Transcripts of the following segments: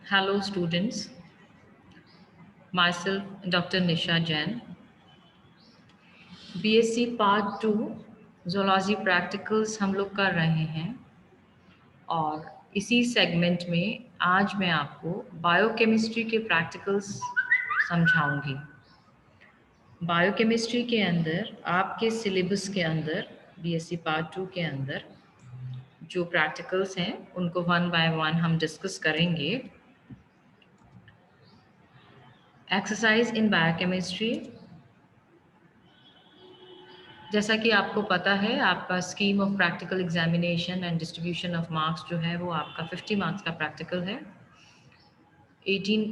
Hello students, myself Dr. Nisha Jain, BSc Part 2 Zoology Practicals हम लोग कर रहे हैं और इसी सेगमेंट में आज मैं आपको बायोकेमिस्ट्री के प्रैक्टिकल्स समझाऊंगी। बायोकेमिस्ट्री के अंदर आपके सिलेबस के अंदर BSc Part 2 के अंदर जो प्रैक्टिकल्स हैं उनको वन बाय वन हम डिस्कस करेंगे। एक्सरसाइज इन बायोकेमिस्ट्री, जैसा कि आपको पता है आपका scheme of practical examination and distribution of marks जो है वो आपका 50 मार्क्स का प्रैक्टिकल है, 18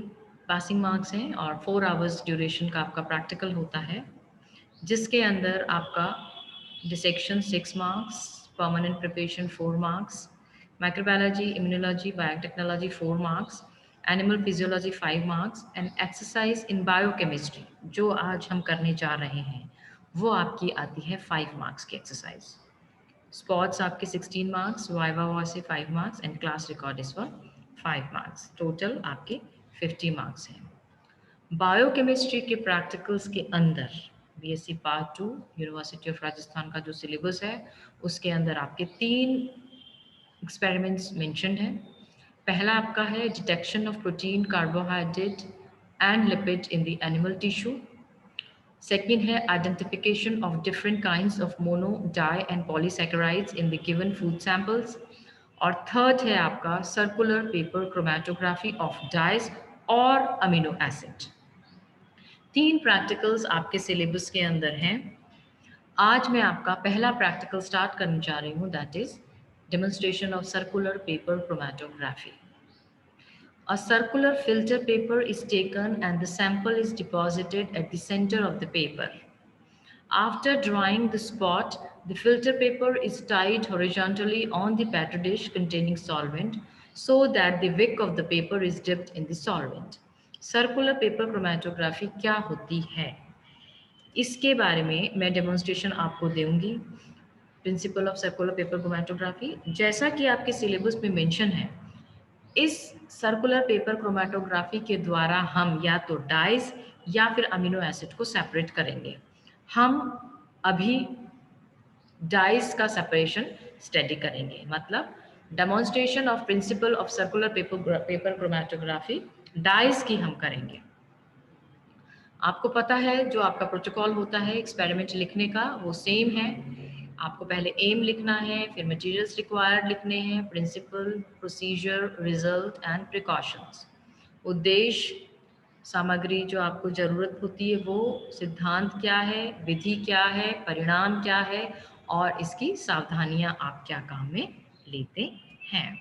पासिंग मार्क्स हैं और 4 आवर्स ड्यूरेशन का आपका प्रैक्टिकल होता है, जिसके अंदर आपका dissection 6 marks, permanent preparation 4 marks, microbiology, immunology, biotechnology 4 marks, animal physiology 5 marks and exercise in biochemistry जो आज हम करने जा रहे हैं वो आपकी आती है 5 मार्क्स की एक्सरसाइज। स्पॉट्स आपके 16 मार्क्स, वाइवा वॉइस से 5 marks and class record is for 5 marks. Total आपके 50 मार्क्स हैं। बायोकेमिस्ट्री के प्रैक्टिकल्स के अंदर BSc part 2 university of Rajasthan का जो सिलेबस है उसके अंदर आपके 3 एक्सपेरिमेंट्स मेंशन्ड हैं। पहला आपका है detection of protein, carbohydrate and lipid in the animal tissue. Second है identification of different kinds of mono, di and polysaccharides in the given food samples. और थर्ड है आपका circular paper chromatography of dyes और amino acid। 3 practicals आपके syllabus के अंदर हैं। आज मैं आपका पहला प्रैक्टिकल स्टार्ट करने जा रही हूँ, that is demonstration of circular paper chromatography. A circular filter paper is taken and the sample is deposited at the center of the paper. After drying the spot, the filter paper is tied horizontally on the petri dish containing solvent so that the wick of the paper is dipped in the solvent. Circular paper chromatography क्या होती है, इसके बारे में मैं demonstration आपको दूंगी। Principal of circular paper chromatography, जैसा कि आपके सिलेबस में मेंशन है, इस सर्कुलर पेपर क्रोमैटोग्राफी के द्वारा हम या तो डाइज या फिर अमीनो एसिड को सेपरेट करेंगे। हम अभी डाइज का सेपरेशन स्टडी करेंगे, मतलब demonstration of principle of circular paper chromatography dyes की हम करेंगे। आपको पता है जो आपका प्रोटोकॉल होता है एक्सपेरिमेंट लिखने का वो सेम है। आपको पहले एम लिखना है, फिर मटेरियल्स रिक्वायर्ड लिखने हैं, principle, procedure, result and precautions. उद्देश्य, सामग्री जो आपको ज़रूरत होती है वो, सिद्धांत क्या है, विधि क्या है, परिणाम क्या है और इसकी सावधानियां आप क्या काम में लेते हैं।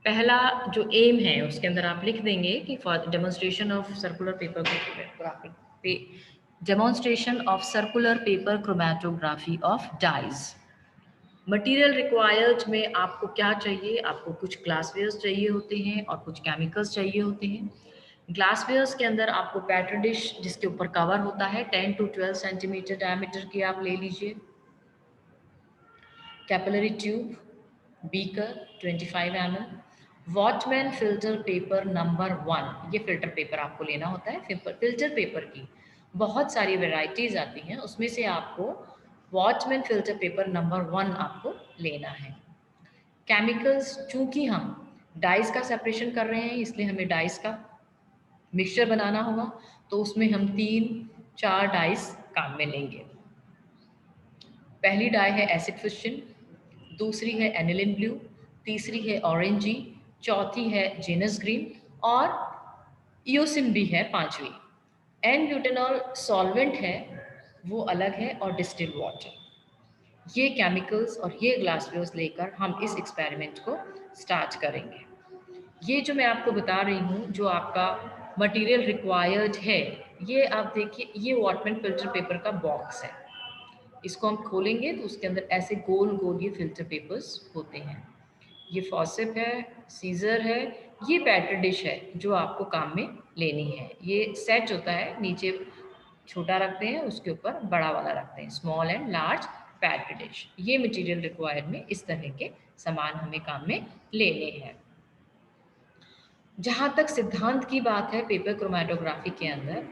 पहला जो एम है उसके अंदर आप लिख देंगे कि for demonstration of circular paper demonstration of circular paper chromatography of dyes. Material required में आपको क्या चाहिए, आपको कुछ ग्लासवेयर्स चाहिए होते हैं और कुछ केमिकल्स चाहिए होते हैं। ग्लासवेयर्स के अंदर आपको पेट्री डिश जिसके ऊपर कवर होता है 10 to 12 सेंटीमीटर डायमीटर की आप ले लीजिए। Capillary tube, beaker 25 ml, Whatman filter paper number 1, ये फिल्टर पेपर आपको लेना होता है। फिल्टर पेपर की बहुत सारी वेराइटीज़ आती हैं, उसमें से आपको वॉटमैन फिल्टर पेपर नंबर 1 आपको लेना है। केमिकल्स, चूंकि हम डाइस का सेपरेशन कर रहे हैं इसलिए हमें डाइस का मिक्सचर बनाना होगा, तो उसमें हम 3-4 डाइस काम में लेंगे। पहली डाई है एसिड फिशन, दूसरी है एनिलिन ब्लू, तीसरी है ऑरेंजी, चौथी है जेनस ग्रीन और इयोसिन भी है पांचवी। एन ब्यूटेनॉल सॉल्वेंट है वो अलग है और डिस्टिल वाटर। ये केमिकल्स और ये ग्लासवेयर्स लेकर हम इस एक्सपेरिमेंट को स्टार्ट करेंगे। ये जो मैं आपको बता रही हूँ जो आपका मटेरियल रिक्वायर्ड है, ये आप देखिए, ये वॉटमैन फिल्टर पेपर का बॉक्स है। इसको हम खोलेंगे तो उसके अंदर ऐसे गोल गोल ये फिल्टर पेपर्स होते हैं। ये फॉसेप है, सीजर है, ये पेट्री डिश है जो आपको काम में लेनी है। ये सेट होता है, नीचे छोटा रखते हैं उसके ऊपर बड़ा वाला रखते हैं, small and large petri dish. ये मटेरियल रिक्वायर्ड में इस तरह के सामान हमें काम में लेने हैं। जहाँ तक सिद्धांत की बात है पेपर क्रोमेटोग्राफी के अंदर,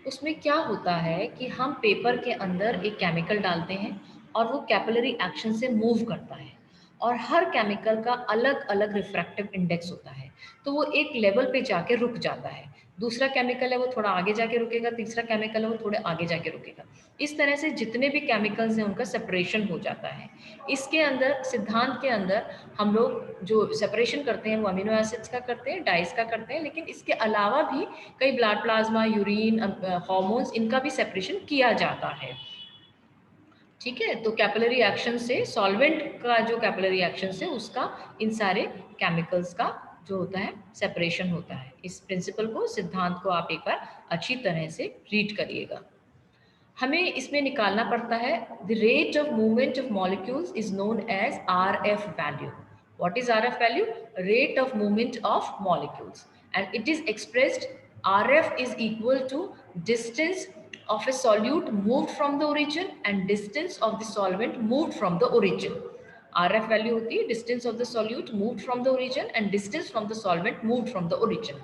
उसमें क्या होता है कि हम पेपर के अंदर एक केमिकल डालते हैं और वो कैपिलरी एक्शन से मूव करता है, और हर केमिकल का अलग अलग रिफ्रैक्टिव इंडेक्स होता है। तो वो एक लेवल पे जाके रुक जाता है, दूसरा केमिकल है वो थोड़ा आगे जाके रुकेगा, तीसरा केमिकल है वो थोड़े आगे जाके रुकेगा। इस तरह से जितने भी केमिकल्स हैं उनका सेपरेशन हो जाता है। इसके अंदर सिद्धांत के अंदर हम लोग जो सेपरेशन करते हैं वो अमीनो एसिड्स का करते हैं, डाइस का करते हैं, लेकिन इसके अलावा भी कई ब्लड प्लाज्मा, यूरिन, हार्मोन्स, इनका भी सेपरेशन किया जाता है। ठीक है, तो कैपिलरी एक्शन से सॉल्वेंट का जो कैपिलरी एक्शन से उसका इन सारे केमिकल्स का जो होता है सेपरेशन होता है। इस प्रिंसिपल को, सिद्धांत को आप एक बार अच्छी तरह से रीड करिएगा। हमें इसमें निकालना पड़ता है the rate of movement of molecules is known as RF value. What is RF value? Rate of movement of molecules, and it is expressed RF is equal to distance of a solute moved from the origin and distance of the solvent moved from the origin. RF value होती है distance of the solute moved from the origin and distance from the solvent moved from the origin.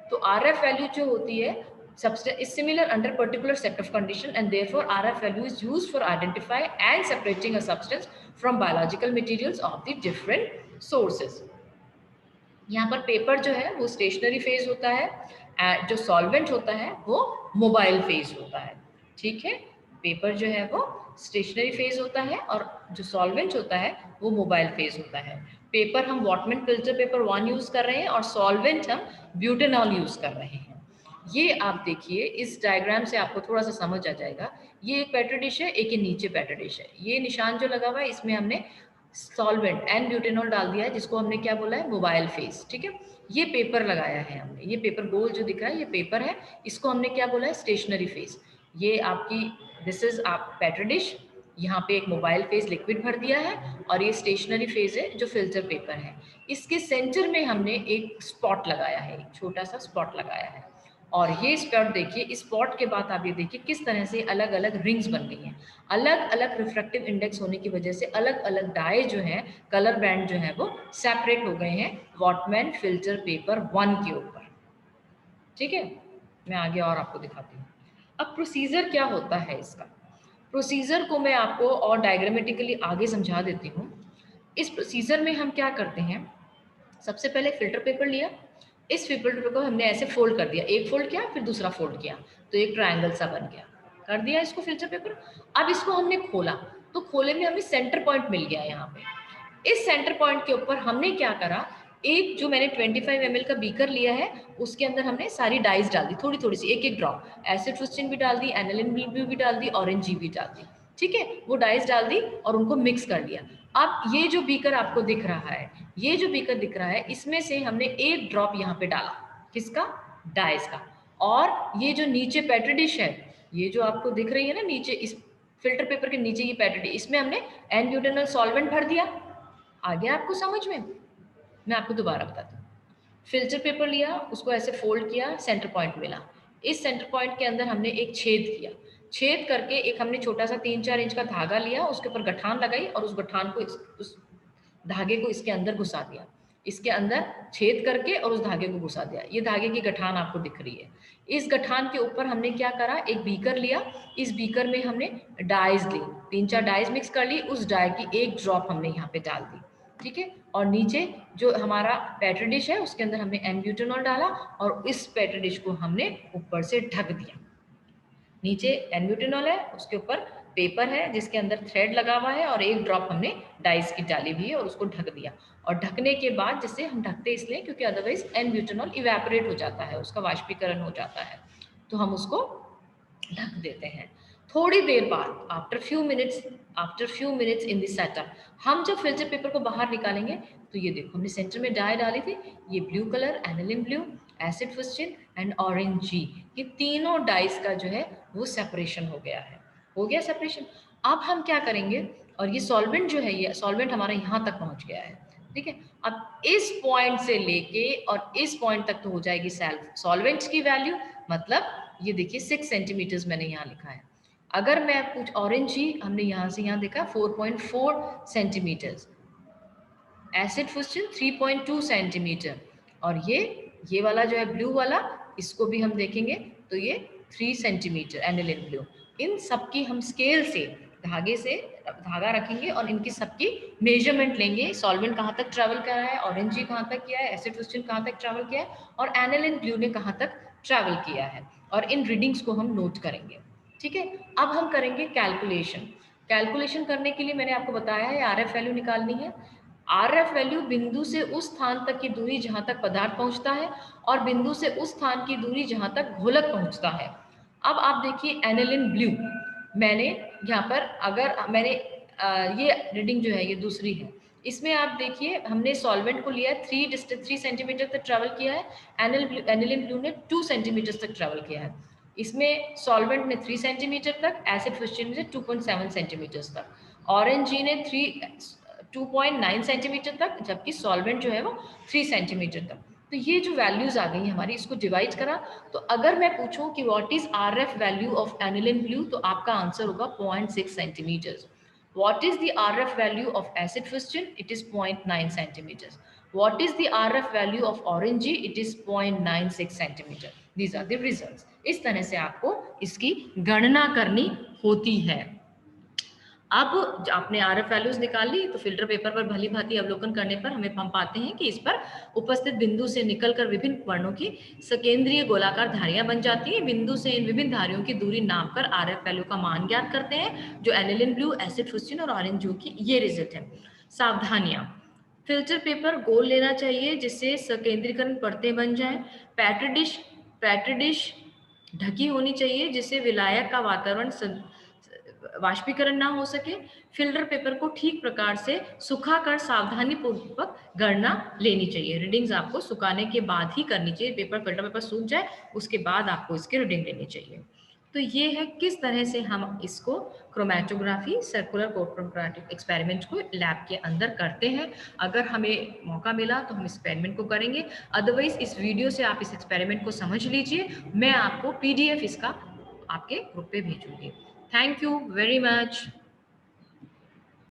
तो RF value जो होती है substance is similar under particular set of condition, and therefore RF value is used for identify and separating a substance from biological materials of the different sources. यहाँ पर paper जो है वो stationary phase होता है, जो सॉल्वेंट होता है वो मोबाइल फेज होता है। ठीक है, पेपर जो है वो स्टेशनरी फेज होता है और जो सॉल्वेंट होता है वो मोबाइल फेज होता है। पेपर हम वॉटमैन फिल्टर पेपर 1 यूज कर रहे हैं और सॉल्वेंट हम ब्यूटेनॉल यूज कर रहे हैं। ये आप देखिए, इस डायग्राम से आपको थोड़ा सा समझ आ जाएगा। ये एक पेट्री डिश है, एक ये नीचे पेट्री डिश है। ये निशान जो लगा हुआ है इसमें हमने सॉल्वेंट एन ब्यूटेनॉल डाल दिया है, जिसको हमने क्या बोला है, मोबाइल फेज। ठीक है, ये पेपर लगाया है हमने, ये पेपर गोल जो दिख रहा है ये पेपर है, इसको हमने क्या बोला है, स्टेशनरी फेज। ये आपकी दिस इज आप पेट्री डिश, यहाँ पे एक मोबाइल फेज लिक्विड भर दिया है और ये स्टेशनरी फेज है जो फिल्टर पेपर है। इसके सेंटर में हमने एक स्पॉट लगाया है, एक छोटा सा स्पॉट लगाया है। और ये स्पॉट देखिए, इस स्पॉट के बाद आप ये देखिए किस तरह से अलग अलग रिंग्स बन गई हैं। अलग अलग रिफ्रैक्टिव इंडेक्स होने की वजह से अलग अलग डाई जो है, कलर बैंड जो है वो सेपरेट हो गए हैं वॉटमैन फिल्टर पेपर 1 के ऊपर। ठीक है, मैं आगे और आपको दिखाती हूँ। अब प्रोसीजर क्या होता है इसका, प्रोसीजर को मैं आपको और डायग्रामेटिकली आगे समझा देती हूँ। इस प्रोसीजर में हम क्या करते हैं, सबसे पहले फिल्टर पेपर लिया, इस फिल्टर पेपर को हमने ऐसे फोल्ड कर दिया, एक फोल्ड किया फिर दूसरा फोल्ड किया तो एक ट्रायंगल सा बन गया, कर दिया इसको फिल्टर पेपर। अब इसको हमने खोला तो खोले में हमें सेंटर पॉइंट मिल गया। यहाँ पे इस सेंटर पॉइंट के ऊपर हमने क्या करा, एक जो मैंने 25 ml का बीकर लिया है उसके अंदर हमने सारी डाइज डाल दी, थोड़ी थोड़ी सी, एक एक ड्रॉप, एसिड फुस्टिन भी डाल दी, एनिलिन ब्लू भी डाल दी, ऑरेंज जी भी डाल दी। ठीक है, वो डाइज डाल दी और उनको मिक्स कर दिया। अब ये जो बीकर आपको दिख रहा है, ये जो बीकर दिख रहा है, इसमें से हमने एक ड्रॉप यहाँ पे डाला, किसका, डाइस का। और ये जो नीचे पेट्री डिश है, ये जो आपको दिख रही है ना नीचे, इस फिल्टर पेपर के नीचे ये पेट्री डिश, इसमें हमने एन ब्यूटेनॉल सॉल्वेंट भर दिया। आ गया आपको समझ में? मैं आपको दोबारा बताती हूँ। फिल्टर पेपर लिया, उसको ऐसे फोल्ड किया, सेंटर पॉइंट मिला, इस सेंटर पॉइंट के अंदर हमने एक छेद किया, छेद करके एक हमने छोटा सा 3-4 इंच का धागा लिया, उसके ऊपर गठान लगाई और उस गठान को उस धागे को इसके अंदर घुसा दिया, इसके अंदर छेद करके और उस धागे को घुसा दिया। ये धागे की गठान आपको दिख रही है। इस गठान के ऊपर हमने क्या करा, एक बीकर लिया, इस बीकर में हमने डाइज ली, 3-4 डाइज मिक्स कर ली, उस डाई की एक ड्रॉप हमने यहाँ पे डाल दी। ठीक है, और नीचे जो हमारा पेट्री डिश है उसके अंदर हमने एन ब्यूटेनॉल डाला और इस पेट्री डिश को हमने ऊपर से ढक दिया। नीचे एन ब्यूटेनॉल है, उसके ऊपर पेपर है जिसके अंदर थ्रेड लगा हुआ है और एक ड्रॉप हमने डाइस की डाली हुई है और उसको ढक दिया। और ढकने के बाद, जिससे हम ढकते इसलिए क्योंकि अदरवाइज एन ब्यूटेनॉल इवेपोरेट हो जाता है, उसका वाष्पीकरण हो जाता है, तो हम उसको ढक देते हैं। थोड़ी देर बाद after few minutes in this setup, हम जब फिल्टर पेपर को बाहर निकालेंगे तो ये देखो हमने सेंटर में डाई डाली थी, ये blue colour, aniline blue, acid fuchsin and orange G, ये तीनों डाइस का जो है वो सेपरेशन हो गया है, हो गया सेपरेशन। अब हम क्या करेंगे, और ये सॉल्वेंट जो है, ये सॉल्वेंट हमारा यहाँ तक पहुँच गया है। ठीक है, अब इस पॉइंट से लेके और इस पॉइंट तक तो हो जाएगी सॉल्वेंट्स की वैल्यू, मतलब ये देखिए 6 सेंटीमीटर्स मैंने यहाँ लिखा है। अगर मैं कुछ ऑरेंज ही हमने यहाँ से यहाँ देखा 4.4 सेंटीमीटर्स, एसिड फुस्टिन 3.2 सेंटीमीटर और ये ये वाला जो है ब्लू वाला, इसको भी हम देखेंगे तो ये 3 सेंटीमीटर एनिलिन ब्लू। इन सबकी हम स्केल से धागे से धागा रखेंगे और इनकी सबकी मेजरमेंट लेंगे, सॉल्वेंट कहाँ तक ट्रैवल कर रहा है, ऑरेंज जी कहाँ तक किया है, एसिड क्रिस्टल कहाँ तक ट्रैवल किया है और एनिलिन ब्लू ने कहाँ तक ट्रैवल किया है, और इन रीडिंग्स को हम नोट करेंगे। ठीक है, अब हम करेंगे कैलकुलेशन। कैलकुलेशन करने के लिए मैंने आपको बताया है आरएफ वैल्यू निकालनी है। आरएफ वैल्यू बिंदु से उस स्थान तक की दूरी जहां तक पदार्थ पहुंचता है और बिंदु से उस स्थान की दूरी जहां तक घोलक पहुंचता है। अब आप देखिए एनिलिन ब्लू, मैंने यहाँ पर अगर मैंने ये रीडिंग जो है ये दूसरी है, इसमें आप देखिए हमने सॉल्वेंट को लिया 3 सेंटीमीटर तक ट्रेवल किया है, एनिलिन ब्लू ने 2 सेंटीमीटर तक ट्रेवल किया है। इसमें सॉल्वेंट ने 3 सेंटीमीटर तक, एसिड क्रिस्टल ने 2.7 सेंटीमीटर तक, ऑरेंज जी ने 2.9 सेंटीमीटर तक, जबकि सॉल्वेंट जो है वो 3 सेंटीमीटर तक। तो ये जो वैल्यूज आ गई हमारी, इसको डिवाइड करा तो अगर मैं पूछूं कि what is RF value of aniline blue, तो आपका आंसर होगा 0.6 centimetre. What is the RF value of acid fustian? It is 0.9 centimeters. What is the RF value of orangey? It is 0.96 centimeter. These are the results. इस तरह से आपको इसकी गणना करनी होती है। अब आपने आरएफ वैल्यूज निकाल ली तो फिल्टर पेपर पर भली भांति अवलोकन करने पर हम पाते हैं कि इस पर उपस्थित बिंदु से निकलकर विभिन्न वर्णों की सकेंद्रीय गोलाकार धारियां बन जाती हैं। बिंदु से इन विभिन्न धारियों की दूरी नापकर आरएफ वैल्यू का मान ज्ञात करते हैं, जो एनिलिन ब्लू, एसिड फुस्टिन और ऑरेंज जो की ये रिजल्ट है। सावधानियां, फिल्टर पेपर गोल लेना चाहिए जिससे सकेंद्रीकरण परतें बन जाएं। पैट्री डिश ढकी होनी चाहिए जिससे विलायक का वातावरण वाष्पीकरण ना हो सके। फिल्टर पेपर को ठीक प्रकार से सुखाकर सावधानी पूर्वक गणना लेनी चाहिए। रीडिंग्स आपको सुखाने के बाद ही करनी चाहिए, फिल्टर पेपर सूख जाए उसके बाद आपको इसकी रीडिंग लेनी चाहिए। तो ये है किस तरह से हम इसको क्रोमैटोग्राफी सर्कुलर क्रोमैटोग्राफिक एक्सपेरिमेंट को लैब के अंदर करते हैं। अगर हमें मौका मिला तो हम एक्सपेरिमेंट को करेंगे, अदरवाइज इस वीडियो से आप इस एक्सपेरिमेंट को समझ लीजिए। मैं आपको PDF इसका आपके ग्रुप पे भेजूंगी। Thank you very much.